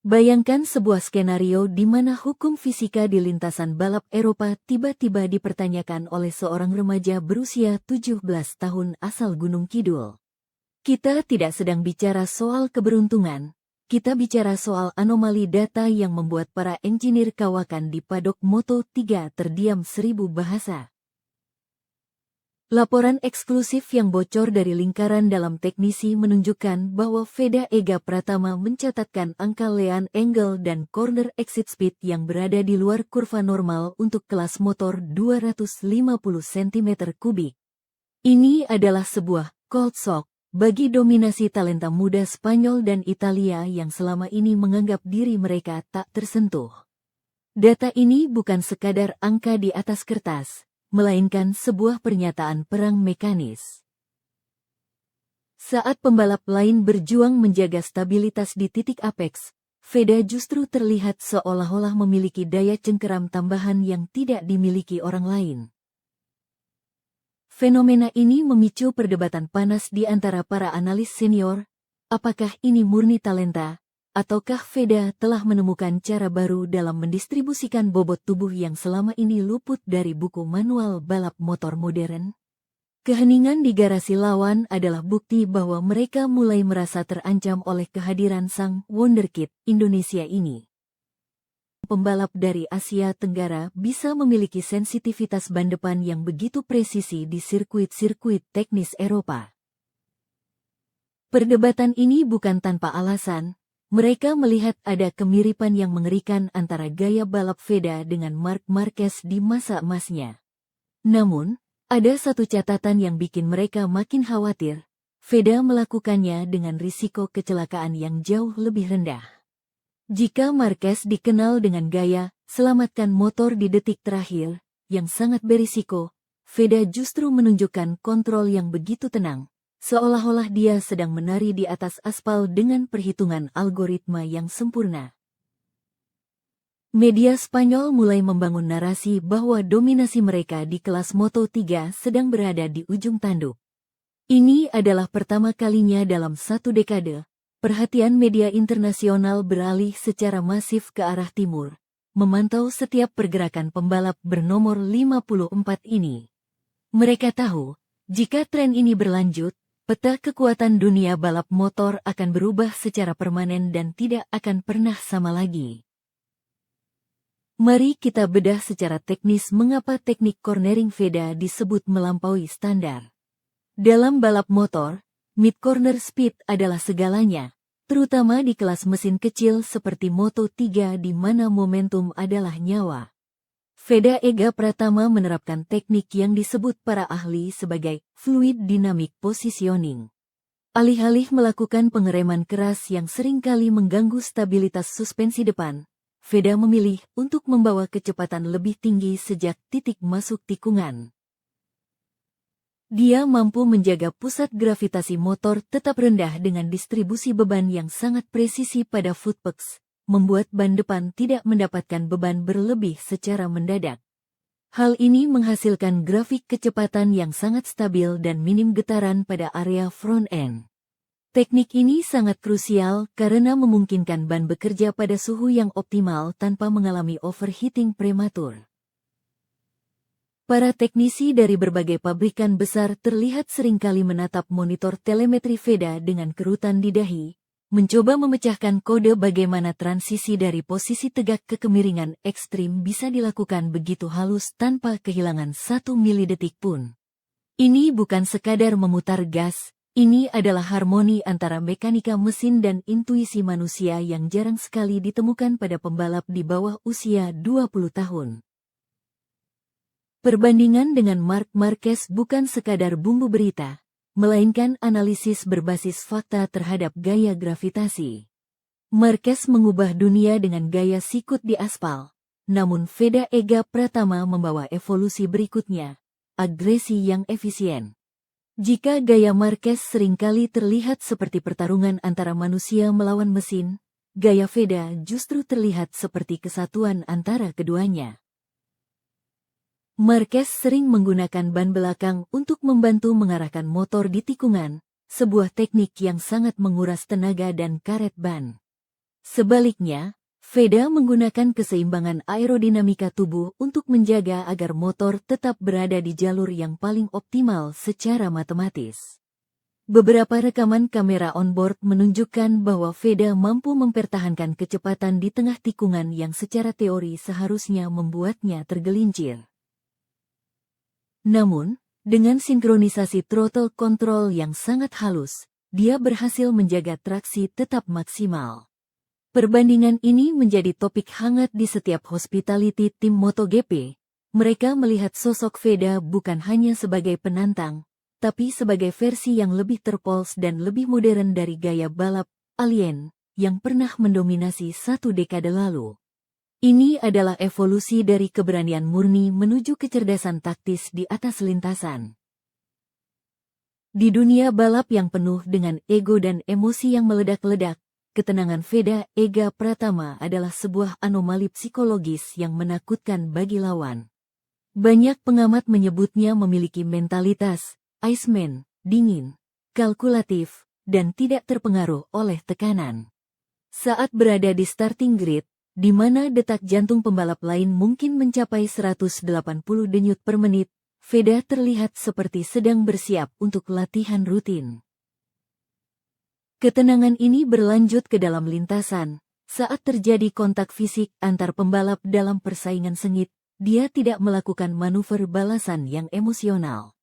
Bayangkan sebuah skenario di mana hukum fisika di lintasan balap Eropa tiba-tiba dipertanyakan oleh seorang remaja berusia 17 tahun asal Gunung Kidul. Kita tidak sedang bicara soal keberuntungan, kita bicara soal anomali data yang membuat para engineer kawakan di padok Moto3 terdiam 1000 bahasa. Laporan eksklusif yang bocor dari lingkaran dalam teknisi menunjukkan bahwa Veda Ega Pratama mencatatkan angka lean angle dan corner exit speed yang berada di luar kurva normal untuk kelas motor 250 cm3. Ini adalah sebuah cold shock bagi dominasi talenta muda Spanyol dan Italia yang selama ini menganggap diri mereka tak tersentuh. Data ini bukan sekadar angka di atas kertas, melainkan sebuah pernyataan perang mekanis. Saat pembalap lain berjuang menjaga stabilitas di titik apex, Veda justru terlihat seolah-olah memiliki daya cengkeram tambahan yang tidak dimiliki orang lain. Fenomena ini memicu perdebatan panas di antara para analis senior. Apakah ini murni talenta, ataukah Veda telah menemukan cara baru dalam mendistribusikan bobot tubuh yang selama ini luput dari buku manual balap motor modern? Keheningan di garasi lawan adalah bukti bahwa mereka mulai merasa terancam oleh kehadiran sang wonderkid Indonesia ini. Pembalap dari Asia Tenggara bisa memiliki sensitivitas ban depan yang begitu presisi di sirkuit-sirkuit teknis Eropa. Perdebatan ini bukan tanpa alasan. Mereka melihat ada kemiripan yang mengerikan antara gaya balap Veda dengan Marc Marquez di masa emasnya. Namun, ada satu catatan yang bikin mereka makin khawatir. Veda melakukannya dengan risiko kecelakaan yang jauh lebih rendah. Jika Marquez dikenal dengan gaya selamatkan motor di detik terakhir, yang sangat berisiko, Veda justru menunjukkan kontrol yang begitu tenang. Seolah-olah dia sedang menari di atas aspal dengan perhitungan algoritma yang sempurna. Media Spanyol mulai membangun narasi bahwa dominasi mereka di kelas Moto3 sedang berada di ujung tanduk. Ini adalah pertama kalinya dalam satu dekade, perhatian media internasional beralih secara masif ke arah timur, memantau setiap pergerakan pembalap bernomor 54 ini. Mereka tahu, jika tren ini berlanjut, peta kekuatan dunia balap motor akan berubah secara permanen dan tidak akan pernah sama lagi. Mari kita bedah secara teknis mengapa teknik cornering Veda disebut melampaui standar. Dalam balap motor, mid-corner speed adalah segalanya, terutama di kelas mesin kecil seperti Moto3 di mana momentum adalah nyawa. Veda Ega Pratama menerapkan teknik yang disebut para ahli sebagai fluid dynamic positioning. Alih-alih melakukan pengereman keras yang seringkali mengganggu stabilitas suspensi depan, Veda memilih untuk membawa kecepatan lebih tinggi sejak titik masuk tikungan. Dia mampu menjaga pusat gravitasi motor tetap rendah dengan distribusi beban yang sangat presisi pada footpegs, membuat ban depan tidak mendapatkan beban berlebih secara mendadak. Hal ini menghasilkan grafik kecepatan yang sangat stabil dan minim getaran pada area front end. Teknik ini sangat krusial karena memungkinkan ban bekerja pada suhu yang optimal tanpa mengalami overheating prematur. Para teknisi dari berbagai pabrikan besar terlihat seringkali menatap monitor telemetri Veda dengan kerutan di dahi, mencoba memecahkan kode bagaimana transisi dari posisi tegak ke kemiringan ekstrim bisa dilakukan begitu halus tanpa kehilangan 1 milidetik pun. Ini bukan sekadar memutar gas, ini adalah harmoni antara mekanika mesin dan intuisi manusia yang jarang sekali ditemukan pada pembalap di bawah usia 20 tahun. Perbandingan dengan Marc Marquez bukan sekadar bumbu berita, melainkan analisis berbasis fakta terhadap gaya gravitasi. Marquez mengubah dunia dengan gaya sikut di aspal, namun Veda Ega Pratama membawa evolusi berikutnya, agresi yang efisien. Jika gaya Marquez seringkali terlihat seperti pertarungan antara manusia melawan mesin, gaya Veda justru terlihat seperti kesatuan antara keduanya. Marquez sering menggunakan ban belakang untuk membantu mengarahkan motor di tikungan, sebuah teknik yang sangat menguras tenaga dan karet ban. Sebaliknya, Veda menggunakan keseimbangan aerodinamika tubuh untuk menjaga agar motor tetap berada di jalur yang paling optimal secara matematis. Beberapa rekaman kamera onboard menunjukkan bahwa Veda mampu mempertahankan kecepatan di tengah tikungan yang secara teori seharusnya membuatnya tergelincir. Namun, dengan sinkronisasi throttle control yang sangat halus, dia berhasil menjaga traksi tetap maksimal. Perbandingan ini menjadi topik hangat di setiap hospitality tim MotoGP. Mereka melihat sosok Veda bukan hanya sebagai penantang, tapi sebagai versi yang lebih terpolos dan lebih modern dari gaya balap alien yang pernah mendominasi satu dekade lalu. Ini adalah evolusi dari keberanian murni menuju kecerdasan taktis di atas lintasan. Di dunia balap yang penuh dengan ego dan emosi yang meledak-ledak, ketenangan Veda Ega Pratama adalah sebuah anomali psikologis yang menakutkan bagi lawan. Banyak pengamat menyebutnya memiliki mentalitas Iceman, dingin, kalkulatif, dan tidak terpengaruh oleh tekanan. Saat berada di starting grid, di mana detak jantung pembalap lain mungkin mencapai 180 denyut per menit, Veda terlihat seperti sedang bersiap untuk latihan rutin. Ketenangan ini berlanjut ke dalam lintasan. Saat terjadi kontak fisik antar pembalap dalam persaingan sengit, dia tidak melakukan manuver balasan yang emosional.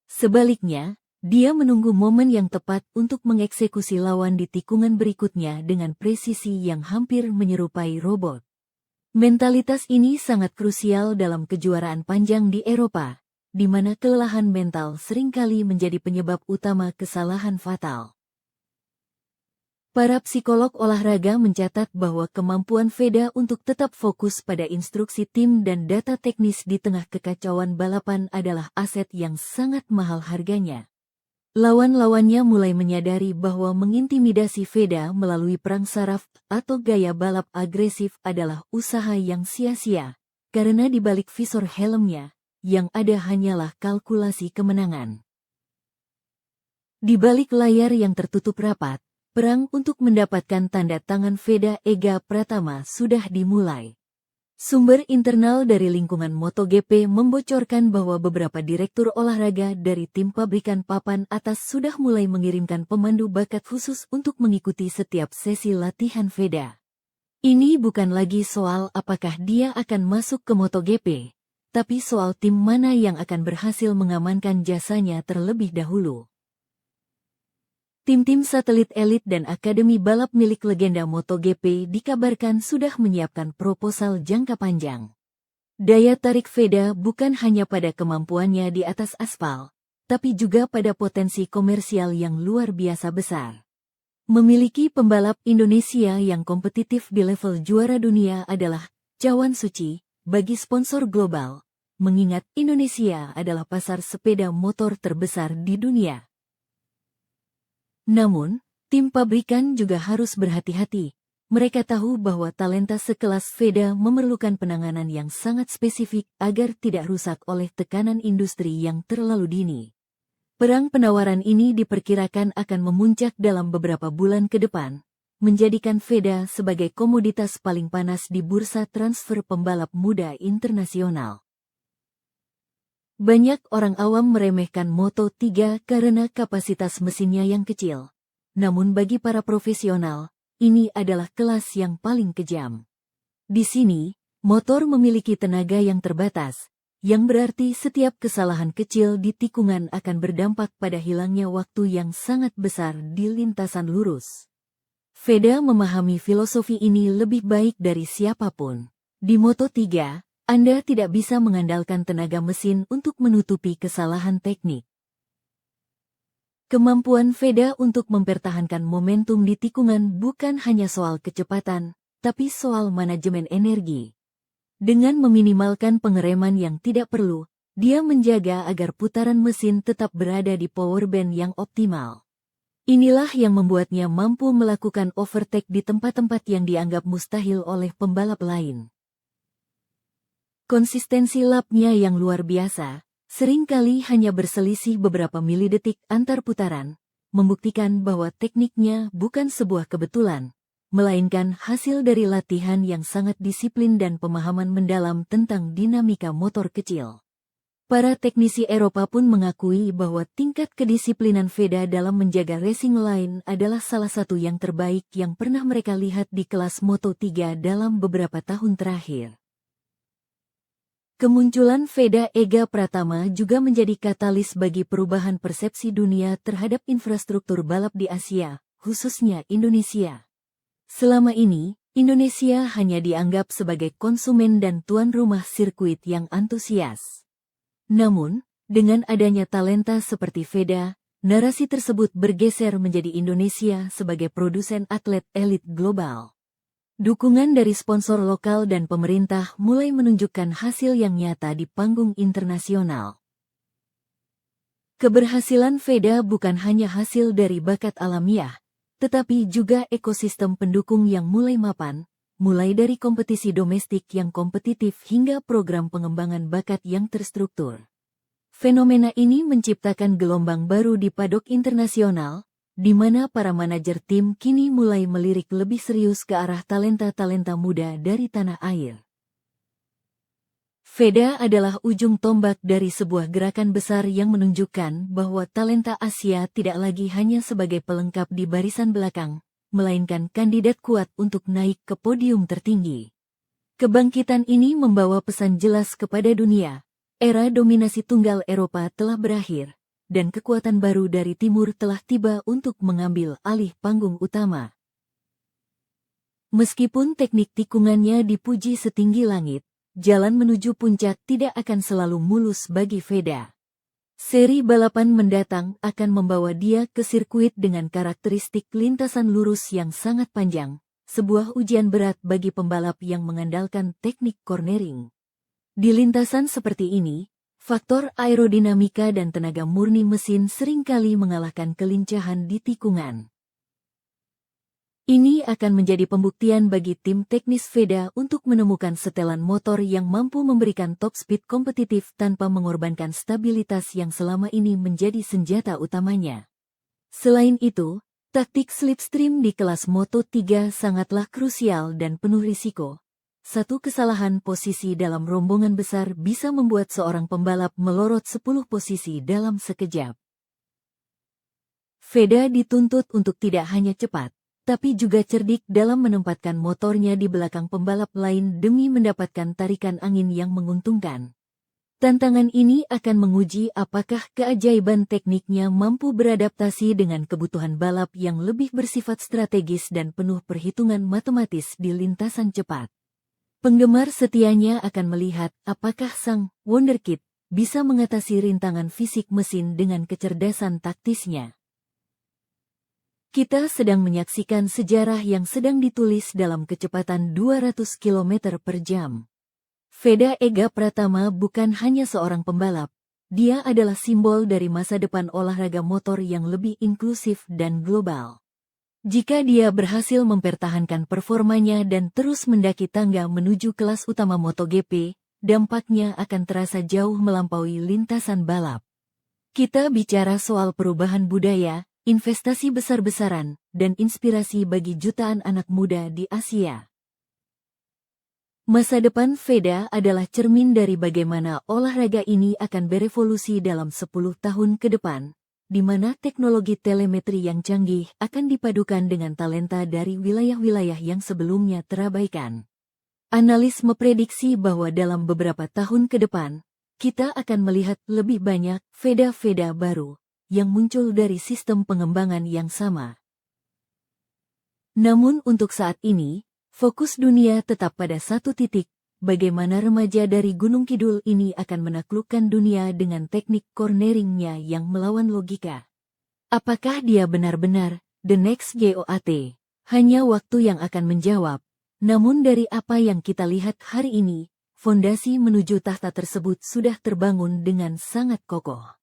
Sebaliknya, dia menunggu momen yang tepat untuk mengeksekusi lawan di tikungan berikutnya dengan presisi yang hampir menyerupai robot. Mentalitas ini sangat krusial dalam kejuaraan panjang di Eropa, di mana kelelahan mental seringkali menjadi penyebab utama kesalahan fatal. Para psikolog olahraga mencatat bahwa kemampuan Veda untuk tetap fokus pada instruksi tim dan data teknis di tengah kekacauan balapan adalah aset yang sangat mahal harganya. Lawan-lawannya mulai menyadari bahwa mengintimidasi Veda melalui perang saraf atau gaya balap agresif adalah usaha yang sia-sia, karena di balik visor helmnya, yang ada hanyalah kalkulasi kemenangan. Di balik layar yang tertutup rapat, perang untuk mendapatkan tanda tangan Veda Ega Pratama sudah dimulai. Sumber internal dari lingkungan MotoGP membocorkan bahwa beberapa direktur olahraga dari tim pabrikan papan atas sudah mulai mengirimkan pemandu bakat khusus untuk mengikuti setiap sesi latihan Veda. Ini bukan lagi soal apakah dia akan masuk ke MotoGP, tapi soal tim mana yang akan berhasil mengamankan jasanya terlebih dahulu. Tim-tim satelit elit dan akademi balap milik legenda MotoGP dikabarkan sudah menyiapkan proposal jangka panjang. Daya tarik Veda bukan hanya pada kemampuannya di atas aspal, tapi juga pada potensi komersial yang luar biasa besar. Memiliki pembalap Indonesia yang kompetitif di level juara dunia adalah cawan suci bagi sponsor global, mengingat Indonesia adalah pasar sepeda motor terbesar di dunia. Namun, tim pabrikan juga harus berhati-hati. Mereka tahu bahwa talenta sekelas Veda memerlukan penanganan yang sangat spesifik agar tidak rusak oleh tekanan industri yang terlalu dini. Perang penawaran ini diperkirakan akan memuncak dalam beberapa bulan ke depan, menjadikan Veda sebagai komoditas paling panas di bursa transfer pembalap muda internasional. Banyak orang awam meremehkan Moto3 karena kapasitas mesinnya yang kecil. Namun bagi para profesional, ini adalah kelas yang paling kejam. Di sini, motor memiliki tenaga yang terbatas, yang berarti setiap kesalahan kecil di tikungan akan berdampak pada hilangnya waktu yang sangat besar di lintasan lurus. Veda memahami filosofi ini lebih baik dari siapapun. Di Moto3, Anda tidak bisa mengandalkan tenaga mesin untuk menutupi kesalahan teknik. Kemampuan Veda untuk mempertahankan momentum di tikungan bukan hanya soal kecepatan, tapi soal manajemen energi. Dengan meminimalkan pengereman yang tidak perlu, dia menjaga agar putaran mesin tetap berada di power band yang optimal. Inilah yang membuatnya mampu melakukan overtake di tempat-tempat yang dianggap mustahil oleh pembalap lain. Konsistensi lapnya yang luar biasa, seringkali hanya berselisih beberapa milidetik antar putaran, membuktikan bahwa tekniknya bukan sebuah kebetulan, melainkan hasil dari latihan yang sangat disiplin dan pemahaman mendalam tentang dinamika motor kecil. Para teknisi Eropa pun mengakui bahwa tingkat kedisiplinan Veda dalam menjaga racing line adalah salah satu yang terbaik yang pernah mereka lihat di kelas Moto3 dalam beberapa tahun terakhir. Kemunculan Veda Ega Pratama juga menjadi katalis bagi perubahan persepsi dunia terhadap infrastruktur balap di Asia, khususnya Indonesia. Selama ini, Indonesia hanya dianggap sebagai konsumen dan tuan rumah sirkuit yang antusias. Namun, dengan adanya talenta seperti Veda, narasi tersebut bergeser menjadi Indonesia sebagai produsen atlet elit global. Dukungan dari sponsor lokal dan pemerintah mulai menunjukkan hasil yang nyata di panggung internasional. Keberhasilan Veda bukan hanya hasil dari bakat alamiah, tetapi juga ekosistem pendukung yang mulai mapan, mulai dari kompetisi domestik yang kompetitif hingga program pengembangan bakat yang terstruktur. Fenomena ini menciptakan gelombang baru di padok internasional, di mana para manajer tim kini mulai melirik lebih serius ke arah talenta-talenta muda dari tanah air. Veda adalah ujung tombak dari sebuah gerakan besar yang menunjukkan bahwa talenta Asia tidak lagi hanya sebagai pelengkap di barisan belakang, melainkan kandidat kuat untuk naik ke podium tertinggi. Kebangkitan ini membawa pesan jelas kepada dunia, era dominasi tunggal Eropa telah berakhir, dan kekuatan baru dari timur telah tiba untuk mengambil alih panggung utama. Meskipun teknik tikungannya dipuji setinggi langit, jalan menuju puncak tidak akan selalu mulus bagi Veda. Seri balapan mendatang akan membawa dia ke sirkuit dengan karakteristik lintasan lurus yang sangat panjang, sebuah ujian berat bagi pembalap yang mengandalkan teknik cornering. Di lintasan seperti ini, faktor aerodinamika dan tenaga murni mesin seringkali mengalahkan kelincahan di tikungan. Ini akan menjadi pembuktian bagi tim teknis Veda untuk menemukan setelan motor yang mampu memberikan top speed kompetitif tanpa mengorbankan stabilitas yang selama ini menjadi senjata utamanya. Selain itu, taktik slipstream di kelas Moto3 sangatlah krusial dan penuh risiko. Satu kesalahan posisi dalam rombongan besar bisa membuat seorang pembalap melorot 10 posisi dalam sekejap. Veda dituntut untuk tidak hanya cepat, tapi juga cerdik dalam menempatkan motornya di belakang pembalap lain demi mendapatkan tarikan angin yang menguntungkan. Tantangan ini akan menguji apakah keajaiban tekniknya mampu beradaptasi dengan kebutuhan balap yang lebih bersifat strategis dan penuh perhitungan matematis di lintasan cepat. Penggemar setianya akan melihat apakah sang wonderkid bisa mengatasi rintangan fisik mesin dengan kecerdasan taktisnya. Kita sedang menyaksikan sejarah yang sedang ditulis dalam kecepatan 200 km per jam. Veda Ega Pratama bukan hanya seorang pembalap, dia adalah simbol dari masa depan olahraga motor yang lebih inklusif dan global. Jika dia berhasil mempertahankan performanya dan terus mendaki tangga menuju kelas utama MotoGP, dampaknya akan terasa jauh melampaui lintasan balap. Kita bicara soal perubahan budaya, investasi besar-besaran, dan inspirasi bagi jutaan anak muda di Asia. Masa depan Veda adalah cermin dari bagaimana olahraga ini akan berevolusi dalam 10 tahun ke depan, di mana teknologi telemetri yang canggih akan dipadukan dengan talenta dari wilayah-wilayah yang sebelumnya terabaikan. Analis memprediksi bahwa dalam beberapa tahun ke depan, kita akan melihat lebih banyak Veda-Veda baru yang muncul dari sistem pengembangan yang sama. Namun untuk saat ini, fokus dunia tetap pada satu titik, bagaimana remaja dari Gunung Kidul ini akan menaklukkan dunia dengan teknik corneringnya yang melawan logika. Apakah dia benar-benar the next GOAT? Hanya waktu yang akan menjawab. Namun dari apa yang kita lihat hari ini, fondasi menuju tahta tersebut sudah terbangun dengan sangat kokoh.